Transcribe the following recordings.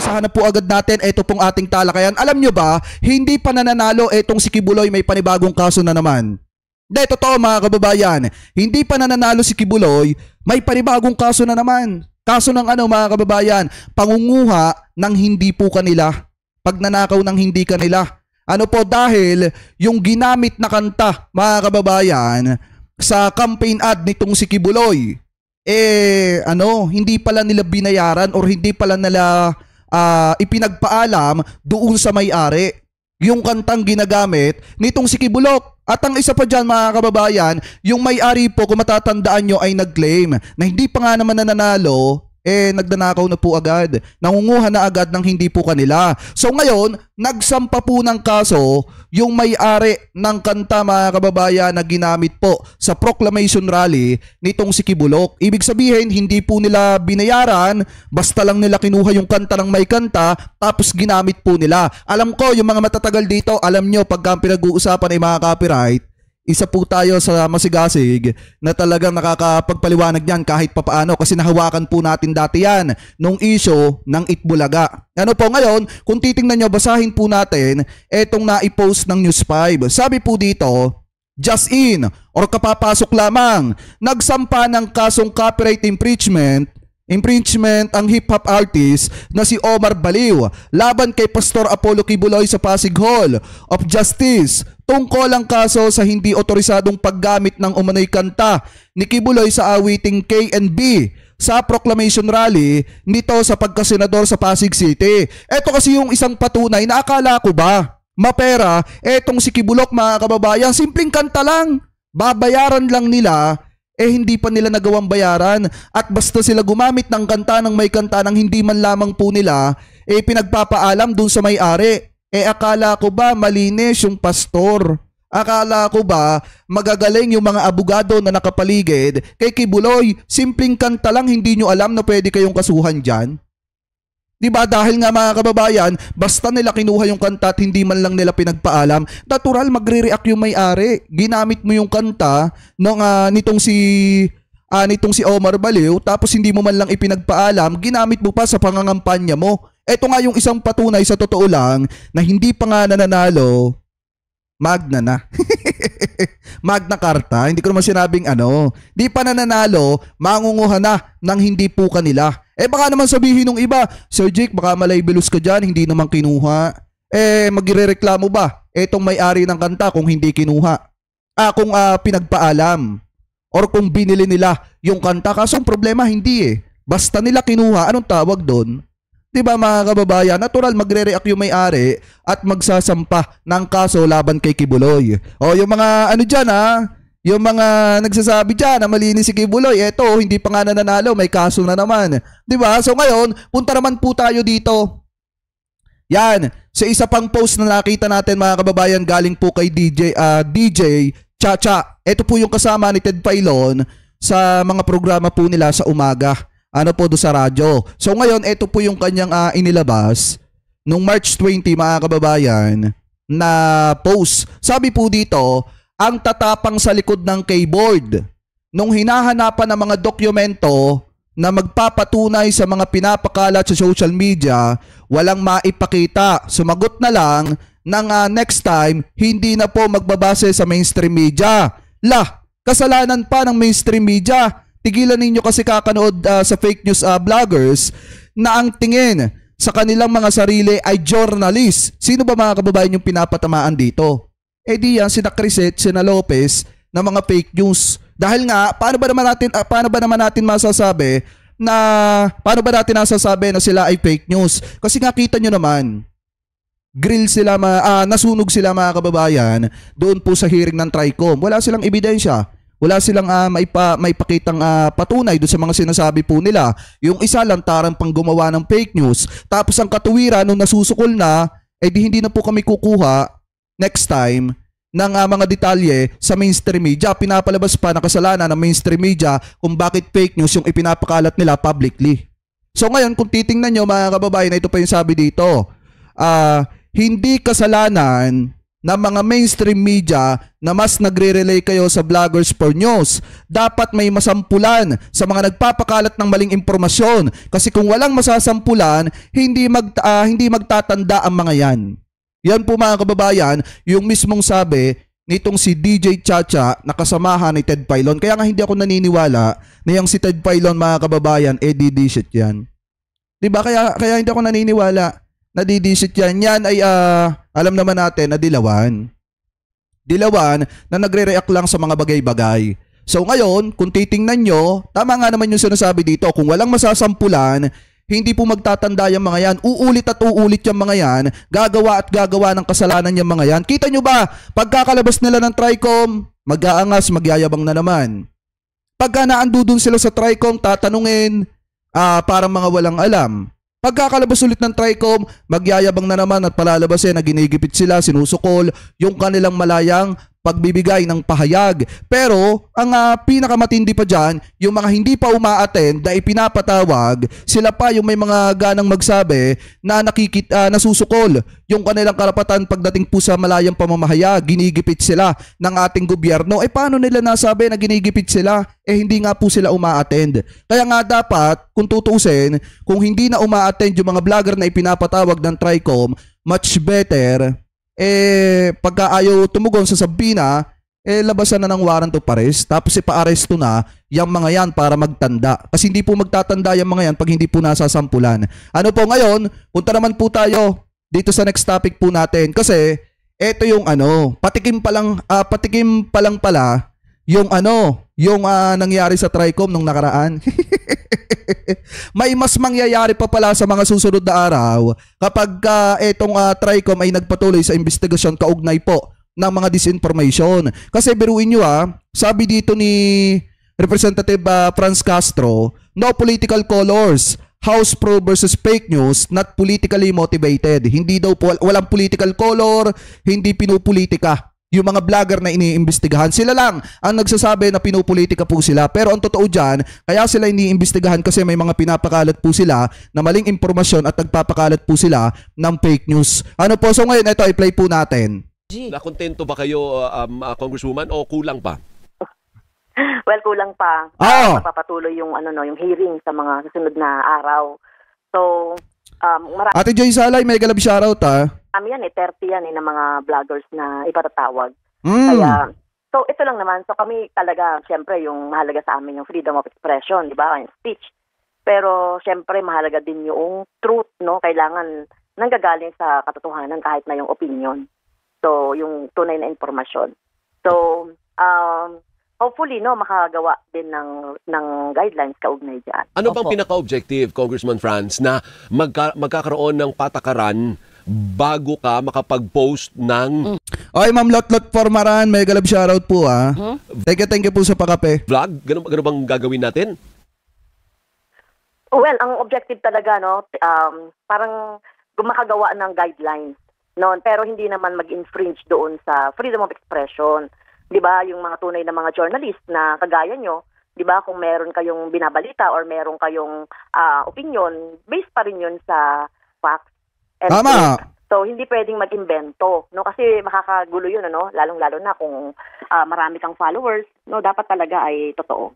umpisahan na po agad natin ito pong ating talakayan. Alam nyo ba, hindi pa nananalo itong si Kibuloy, may panibagong kaso na naman. Hindi, totoo mga kababayan, hindi pa nananalo si Kibuloy, may panibagong kaso na naman. Kaso ng ano mga kababayan, pangunguha ng hindi po kanila, pagnanakaw ng hindi kanila. Ano po, dahil yung ginamit na kanta mga kababayan sa campaign ad nitong si Kibuloy, hindi pala nila binayaran or hindi pala nila ipinagpaalam doon sa may-ari yung kantang ginagamit nitong si Kibulok. At ang isa pa dyan mga kababayan, yung may-ari po kung matatandaan nyo ay nag-claim na hindi pa nga naman nananalo, nagdanakaw na po agad. Nangunguha na agad ng hindi po kanila. So ngayon, nagsampa po ng kaso yung may-ari ng kanta mga kababayan na ginamit po sa proclamation rally nitong si Kibulok. Ibig sabihin, hindi po nila binayaran, basta lang nila kinuha yung kanta ng may kanta, tapos ginamit po nila. Alam ko, yung mga matatagal dito, alam nyo, pagka pinag-uusapan ay mga copyright, isa po tayo sa masigasig na talagang nakakapagpaliwanag yan kahit papaano kasi nahawakan po natin dati yan nung issue ng Itbulaga. Ano po ngayon, kung titingnan nyo, basahin po natin etong naipost ng News 5. Sabi po dito, just in or kapapasok lamang, nagsampa ng kasong copyright infringement ang hip-hop artist na si Omar Baliw laban kay Pastor Apollo Kibuloy sa Pasig Hall of Justice tungkol ang kaso sa hindi otorisadong paggamit ng umano'y kanta ni Kibuloy sa awiting K&B sa proclamation rally nito sa pagkasenador sa Pasig City. Ito kasi yung isang patunay na akala ko ba mapera etong si Kibulok mga kababayan, simpleng kanta lang, babayaran lang nila, hindi pa nila nagawang bayaran at basta sila gumamit ng kanta ng may kanta ng hindi man lamang po nila pinagpapaalam dun sa may-ari. Akala ko ba malinis yung pastor? Akala ko ba magagaling yung mga abogado na nakapaligid kay Kibuloy? Simpleng kanta lang, hindi nyo alam na pwede kayong kasuhan dyan? Diba dahil nga mga kababayan, basta nila kinuha yung kanta at hindi man lang nila pinagpaalam, natural magre-react yung may-ari. Ginamit mo yung kanta nitong si Omar Baliw tapos hindi mo man lang ipinagpaalam, ginamit mo pa sa pangangampanya mo. Ito nga yung isang patunay sa totoo lang na hindi pa nga nananalo, Magna na. Magna Carta, hindi ko naman sinabing di pa nananalo, mangunguha na ng hindi po kanila. Baka naman sabihin ng iba, Sir Jake, baka malay-bilus ka dyan, hindi naman kinuha. Magre-reklamo ba etong may-ari ng kanta kung hindi kinuha? Kung pinagpaalam or kung binili nila yung kanta. Kaso ang problema hindi basta nila kinuha, anong tawag doon? Diba mga kababayan, natural magre-react yung may-ari at magsasampa ng kaso laban kay Kibuloy. Yung mga dyan yung mga nagsasabi dyan na malinis si Kibuloy, hindi pa nga nananalo, may kaso na naman. Diba? So ngayon, punta naman po tayo dito. Yan, sa isa pang post na nakita natin mga kababayan galing po kay DJ Chacha. Ito po yung kasama ni Ted Pailon sa mga programa po nila sa umaga. Po do sa radyo. So ngayon, ito po yung kanyang inilabas nung March 20 mga kababayan na post. Sabi po dito, ang tatapang sa likod ng keyboard. Nung hinahanapan ng mga dokumento na magpapatunay sa mga pinapakalat sa social media, walang maipakita. Sumagot na lang ng next time, hindi na po magbabase sa mainstream media. Kasalanan pa ng mainstream media. Tigilan ninyo kasi kakanood sa fake news vloggers na ang tingin sa kanilang mga sarili ay journalist. Sino ba mga kababayan yung pinapatamaan dito? Di yan, sina Crisette, sina Lopez na mga fake news. Dahil nga, paano ba naman natin masasabi na sila ay fake news? Kasi nga kita nyo naman, nasunog sila mga kababayan doon po sa hearing ng Tricom. Wala silang ebidensya. Wala silang maipakitang patunay doon sa mga sinasabi po nila. Yung isa lantaran pang gumawa ng fake news. Tapos ang katuwiran nung nasusukol na, hindi na po kami kukuha next time ng mga detalye sa mainstream media. Pinapalabas pa na kasalanan ng mainstream media kung bakit fake news yung ipinapakalat nila publicly. So ngayon, kung titingnan nyo mga kababayan, ito pa yung sabi dito. Hindi kasalanan ng mga mainstream media na mas nagre-relay kayo sa Vloggers for News. Dapat may masampulan sa mga nagpapakalat ng maling impormasyon. Kasi kung walang masasampulan, hindi magtatanda ang mga yan. Yan po mga kababayan, yung mismong sabi nitong si DJ Chacha na kasamahan ni Ted Filon. Kaya nga hindi ako naniniwala na yung si Ted Filon mga kababayan, DD-shit yan. Diba? Kaya hindi ako naniniwala na DD-shit yan. Yan ay alam naman natin na dilawan. Dilawan na nagre-react lang sa mga bagay-bagay. So ngayon, kung titingnan nyo, tama nga naman yung sinasabi dito, kung walang masasampulan, hindi po magtatanda yung mga yan. Uulit at uulit yung mga yan. Gagawa at gagawa ng kasalanan yung mga yan. Kita nyo ba? Pagkakalabas nila ng Tricom, mag-aangas, magyayabang na naman. Pagka naando dun sila sa Tricom, tatanungin, parang mga walang alam. Pagkakalabas ulit ng Tricom, magyayabang na naman at palalabasin na ginigipit sila, sinusukol yung kanilang malayang pagbibigay ng pahayag. Pero ang pinakamatindi pa dyan, yung mga hindi pa uma-attend na ipinapatawag, sila pa yung may mga ganang magsabi na nasusukol yung kanilang karapatan pagdating po sa malayang pamamahayag, ginigipit sila ng ating gobyerno. Paano nila nasabi na ginigipit sila? Hindi nga po sila uma-attend. Kaya nga dapat, kung tutuusin, kung hindi na uma-attend yung mga vlogger na ipinapatawag ng Tricom, much better pagka ayaw tumugon sa Sabina, labasan na ng warrant of arrest, tapos ipa-aresto na yung mga yan para magtanda. Kasi hindi po magtatanda yung mga yan pag hindi po nasasampulan. Ano po ngayon, punta naman po tayo dito sa next topic po natin. Kasi, eto yung patikim pa lang pala yung nangyari sa Tricom nung nakaraan. May mas mangyayari pa pala sa mga susunod na araw kapag etong Tricom ay nagpatuloy sa investigasyon kaugnay po ng mga disinformation. Kasi biruin nyo sabi dito ni Representative Franz Castro, no political colors, House Pro versus fake news, not politically motivated. Hindi daw po, walang political color, hindi pinupolitika yung mga vlogger na iniimbestigahan. Sila lang ang nagsasabi na pinupolitika po sila. Pero ang totoo dyan, kaya sila iniimbestigahan kasi may mga pinapakalat po sila na maling impormasyon at nagpapakalat po sila ng fake news. Ano po? So ngayon, ito, i-play po natin. Nakontento ba kayo, Congresswoman, o kulang pa? Well, kulang pa. Mapapatuloy yung yung hearing sa mga susunod na araw. So, Ate Joy Salay, may galab shoutout yan 30 yan ng mga vloggers na ipatatawag. Kaya, so ito lang naman. So kami talaga, syempre, yung mahalaga sa amin yung freedom of expression, di ba? Yung speech. Pero syempre, mahalaga din yung truth, no? Kailangan nanggagaling sa katotohanan kahit na yung opinion. So, yung tunay na informasyon. So, hopefully, makagawa din ng guidelines kaugnay dyan. Ano bang pinaka-objective, Congressman Franz, na magkakaroon ng patakaran bago ka makapag-post ng... Okay, Ma'am Lotlot Formaran, may galab shoutout po Thank you po sa pakape. Vlog? Ganun bang gagawin natin? Well, ang objective talaga, parang makagawa ng guidelines, pero hindi naman mag-infringe doon sa freedom of expression. 'Di ba, yung mga tunay na mga journalist na kagaya nyo, 'di ba, kung meron kayong binabalita or meron kayong opinion, based pa rin 'yun sa facts. Tama. So hindi pwedeng mag-imbento, kasi makakagulo 'yun, lalong-lalo na kung marami kang followers, dapat talaga ay totoo.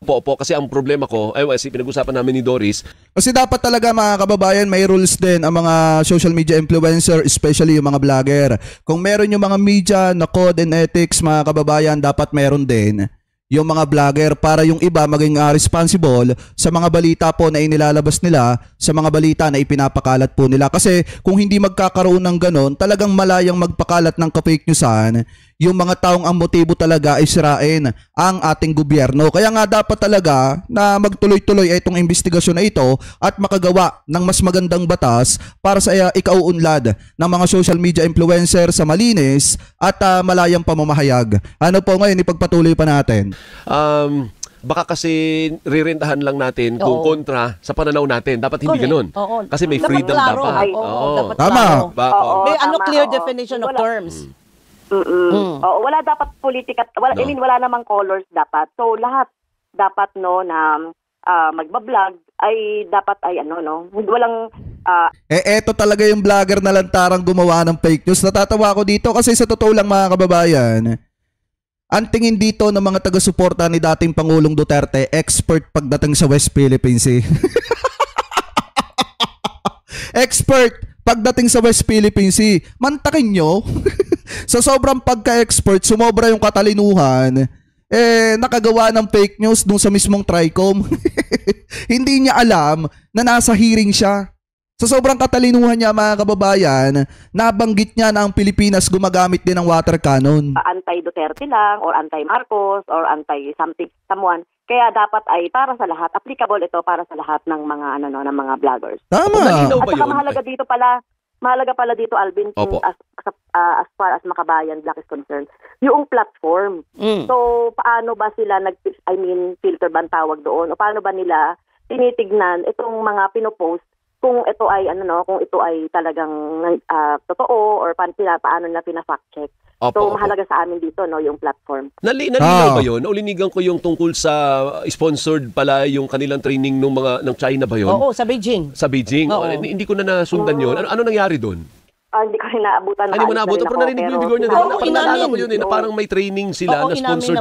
Opo, kasi ang problema ko, pinag-usapan namin ni Doris. Kasi dapat talaga mga kababayan, may rules din ang mga social media influencer, especially yung mga vlogger. Kung meron yung mga media na code and ethics, mga kababayan, dapat meron din yung mga vlogger para yung iba maging responsible sa mga balita po na inilalabas nila, sa mga balita na ipinapakalat po nila. Kasi kung hindi magkakaroon ng ganon, talagang malayang magpakalat ng ka-fake newsan yung mga taong ang motibo talaga ay sirain ang ating gobyerno. Kaya nga dapat talaga na magtuloy-tuloy itong investigasyon na ito at makagawa ng mas magandang batas para sa ikauunlad ng mga social media influencer sa malinis at malayang pamamahayag. Ano po ngayon, ipagpatuloy pa natin? Baka kasi rirentahan lang natin kung kontra sa pananaw natin. Dapat hindi ganun. Kasi may freedom dapat. Dapat tama. May clear definition of terms. Wala dapat politika, wala namang colors dapat. So lahat dapat na magba-vlog ay dapat ay walang Eto talaga yung vlogger na lantarang gumawa ng fake news. Natatawa ako dito kasi sa totoo lang mga kababayan, ang tingin dito ng mga taga-suporta ni dating Pangulong Duterte, expert pagdating sa West Philippine Sea. Expert pagdating sa West Philippine Sea. Mantakin nyo. Sa sobrang pagka-expert, sumobra yung katalinuhan, nakagawa ng fake news dun sa mismong TRICOM. Hindi niya alam na nasa hearing siya. Sa sobrang katalinuhan niya mga kababayan, nabanggit niya na ang Pilipinas gumagamit din ng water cannon. Anti-Duterte lang or anti-Marcos or anti-something, someone. Kaya dapat ay para sa lahat, applicable ito para sa lahat ng mga ng mga vloggers. Tama. At saka mahalaga pala dito Alvin, as far as Makabayan Black is concerned, yung platform. So paano ba sila filter ba ang tawag doon o paano ba nila tinitignan itong mga pinopost kung ito ay kung ito ay talagang totoo or paano nila pina-fact check. So mahalaga sa amin dito yung platform. Nalinaw ba 'yon? Ulinigan ko yung tungkol sa sponsored pala yung kanilang training ng China ba 'yon? Oo, sa Beijing. Sa Beijing. Hindi ko na nasundan 'yon. Ano nangyari doon? Hindi ko rin naabutan. Hindi mo naabutan, pero narinig mo yung bigor niya. Naalala ko yun na parang may training sila na sponsored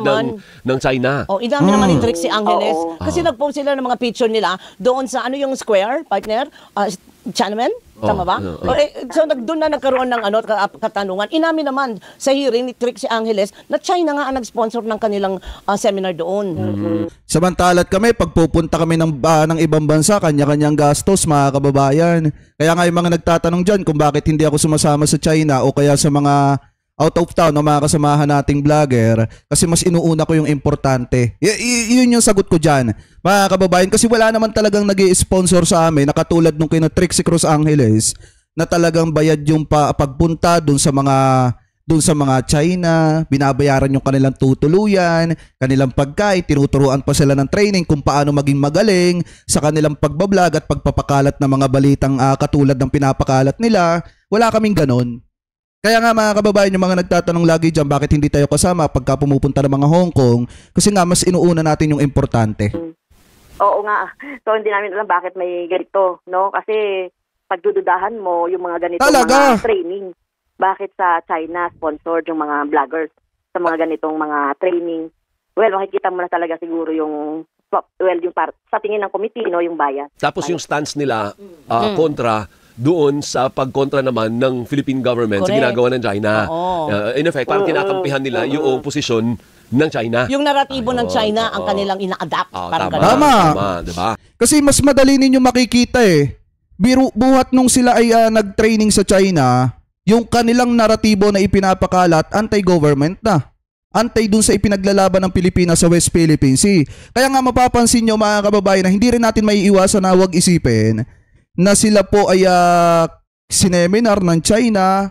ng China. Inamin naman ni Trixie Angeles. Kasi nag-post sila ng mga picture nila doon sa yung square, partner, Chinaman? Tama ba? So doon na nagkaroon ng katanungan. Inamin naman sa hearing ni Trixie Angeles na China nga ang nag-sponsor ng kanilang seminar doon. Samantalat kami, pagpupunta kami ng ibang bansa, kanya-kanyang gastos mga kababayan. Kaya nga yung mga nagtatanong dyan kung bakit hindi ako sumasama sa China o kaya sa mga out of town ng mga kasamahan nating vlogger, kasi mas inuuna ko yung importante. Yun yung sagot ko dyan, mga kababayan, kasi wala naman talagang nag-i-sponsor sa amin na katulad nung kina Trixie Cruz Angeles na talagang bayad yung pagpunta dun sa mga China, binabayaran yung kanilang tutuluyan, kanilang pagkain, tinuturuan pa sila ng training kung paano maging magaling sa kanilang pagbablog at pagpapakalat ng mga balitang katulad ng pinapakalat nila. Wala kaming ganon. Kaya nga mga kababayan, yung mga nagtatanong lagi dyan, bakit hindi tayo kasama pagka pumupunta ng mga Hong Kong? Kasi nga, mas inuuna natin yung importante. Oo nga. So, hindi namin alam bakit may ganito, no? Kasi, pagdududahan mo yung mga ganito mga training. Bakit sa China sponsored yung mga vloggers sa mga ganitong mga training? Well, makikita mo na talaga siguro yung sa tingin ng committee, no, yung bias. Tapos yung stance nila kontra doon sa pagkontra naman ng Philippine government sa ginagawa ng China. In effect, parang kinakampihan nila yung posisyon ng China. Yung naratibo ng China ang kanilang ina-adapt. Tama. Diba? Kasi mas madali ninyo makikita buhat nung sila ay nag-training sa China, yung kanilang naratibo na ipinapakalat, anti-government na. Antay dun sa ipinaglalaban ng Pilipinas sa West Philippine Sea. Kaya nga mapapansin nyo mga kababayan na hindi rin natin may iwasan na huwag isipin na sila po ay sineminer ng China,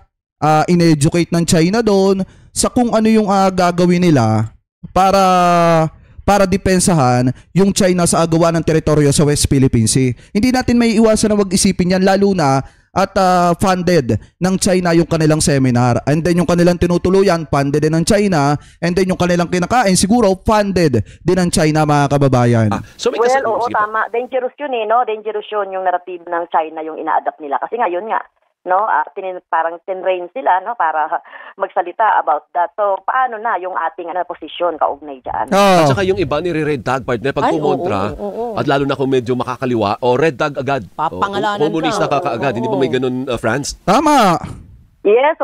in-educate ng China doon sa kung ano yung gagawin nila para depensahan yung China sa agawa ng teritoryo sa West Philippine Sea. Hindi natin may iwasan na wag isipin yan, lalo na at funded ng China yung kanilang seminar. And then yung kanilang tinutuluyan, funded din ng China. And then yung kanilang kinakain, siguro funded din ng China, mga kababayan. Oo, tama. Dangerous yun no? Dangerous yun yung narrative ng China yung ina-adapt nila. Kasi ngayon nga, no, parang tinrain sila, no, para magsalita about that. So paano na yung ating posisyon kaugnay diyan? At saka yung iba nire-red tag partner pag kumontra, at lalo na kung medyo makakaliwa, red tag agad. Papangalanan komunista ka kaagad. Hindi ba may ganun, France? Tama. Yes,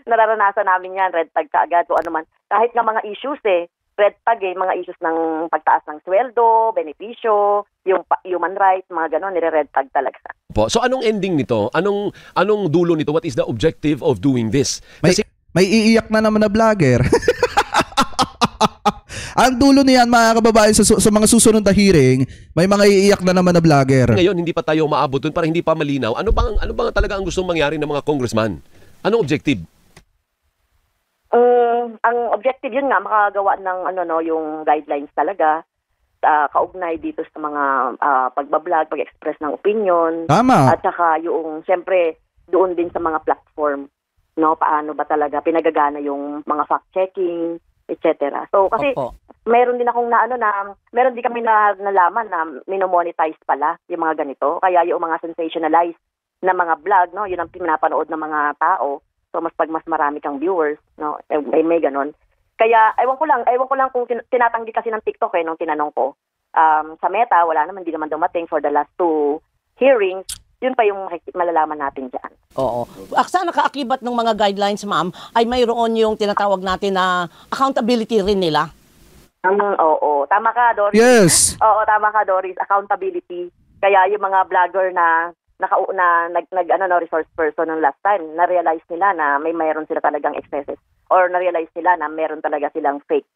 nararanasan namin yan, red tag kaagad o ano man. Kahit nga mga issues red tag mga issues ng pagtaas ng sweldo, benepisyo, yung human rights, mga gano'n, nire-red tag talaga. So anong ending nito? Anong dulo nito? What is the objective of doing this? May iiyak na naman na vlogger. Ang dulo niyan mga kababayan sa mga susunod na hearing, may mga iiyak na naman na vlogger. Ngayon hindi pa tayo maabot dun, para hindi pa malinaw. Ano bang talaga ang gustong mangyari ng mga congressman? Anong objective? Ang objective yun nga makagawa ng yung guidelines talaga kaugnay dito sa mga pagbablog, pag-express ng opinion. Tama. At saka yung siyempre doon din sa mga platform, no, paano ba talaga pinagagana yung mga fact-checking, etc. So kasi meron din akong meron din kami nalaman na minomonetize pala yung mga ganito. Kaya yung mga sensationalized na mga vlog, no? Yun ang pinapanood ng mga tao. So pag mas marami kang viewers, no? May ganon. Kaya ewan ko lang kung tinatanggi kasi ng TikTok nung tinanong ko. Sa Meta, wala naman, hindi naman dumating for the last 2 hearings. Yun pa yung malalaman natin dyan. Oo. Sa nakaakibat ng mga guidelines, ma'am, ay mayroon yung tinatawag natin na accountability rin nila. Oo. Tama ka, Doris. Yes. Oo, tama ka, Doris. Accountability. Kaya yung mga vlogger na resource person ng last time, na-realize nila na mayroon sila talagang excesses or na-realize nila na meron talaga silang fake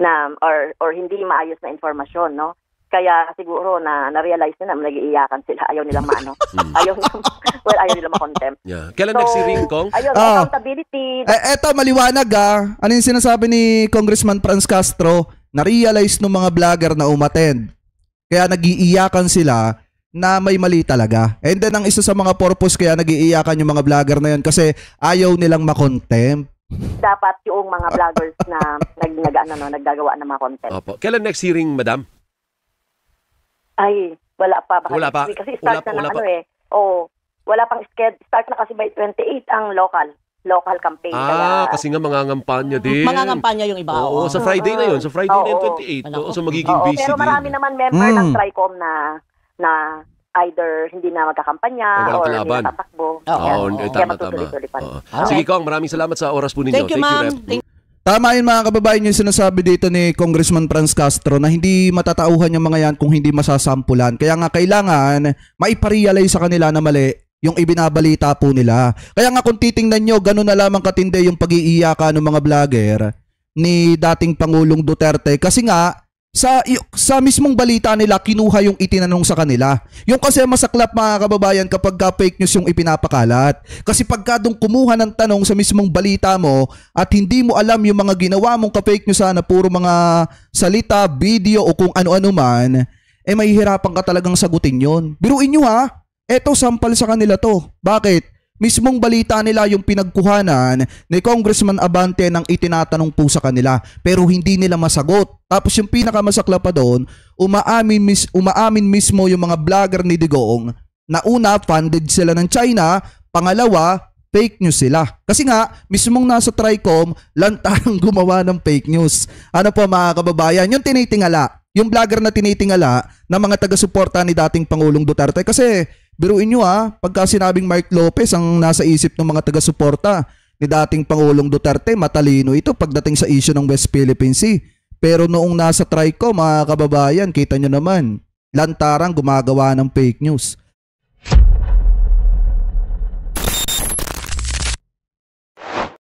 na or hindi maayos na informasyon, no? Kaya siguro na-realize nila nag-iiyakan sila, ayaw nilang ayaw nilang ma-contempt. Yeah. Kailan nagsiring, Kong? Ayun, accountability. Eto, maliwanag Ano yung sinasabi ni Congressman Franz Castro? Na-realize ng mga vlogger na umattend. Kaya nag-iiyakan sila na may mali talaga. And then ang isa sa mga purpose kaya nag-iiyakan yung mga vlogger na yun kasi ayaw nilang ma-contempt. Dapat yung mga vloggers na naggagawa ng mga content. Opo. Kailan next hearing, madam? Ay, wala pa. Wala pa? Kasi start na wala pang schedule. Start na kasi by 28 ang local campaign. Kasi nga mangangampanya din. Mangangampanya yung iba. Oo, sa Friday na yun. Sa Friday na yun, 28. Oo, so magiging busy pero marami din. naman member ng TRICOM na either hindi na magkakampanya or hindi na tatakbo. Kaya matutuloy-tuloy pa rin. Sige, Kong, maraming salamat sa oras po ninyo. Thank you, ma'am. Tama yun mga kababayan yung sinasabi dito ni Congressman Franz Castro na hindi matatauhan yung mga yan kung hindi masasampulan. Kaya nga kailangan maiparealize sa kanila na mali yung ibinabalita po nila. Kaya nga kung titingnan nyo, gano'n na lamang katindi yung pag-iiyakan ng mga vlogger ni dating Pangulong Duterte. Kasi nga, sa mismong balita nila, kinuha yung itinanong sa kanila. Yung kasi masaklap mga kababayan kapag fake news yung ipinapakalat. Kasi pagka doon kumuha ng tanong sa mismong balita mo at hindi mo alam yung mga ginawa mong fake news na puro mga salita, video o kung ano-ano man, mahihirapan ka talagang sagutin yun. Biruin nyo eto sampal sa kanila to. Bakit? Mismong balita nila yung pinagkuhanan ni Congressman Abante ng itinatanong po sa kanila pero hindi nila masagot. Tapos yung pinakamasakla pa doon, umaamin mismo yung mga vlogger ni Digong na una, funded sila ng China, pangalawa, fake news sila. Kasi nga, mismong nasa TRICOM, lantarang gumawa ng fake news. Ano po mga kababayan, yung tinitingala, yung vlogger na tinitingala na mga taga-suporta ni dating Pangulong Duterte kasi biruin nyo pagka sinabing Mark Lopez ang nasa isip ng mga taga-suporta ni dating Pangulong Duterte, matalino ito pagdating sa issue ng West Philippine Sea. Pero noong nasa TRICOM, mga kababayan, kita nyo naman, lantarang gumagawa ng fake news.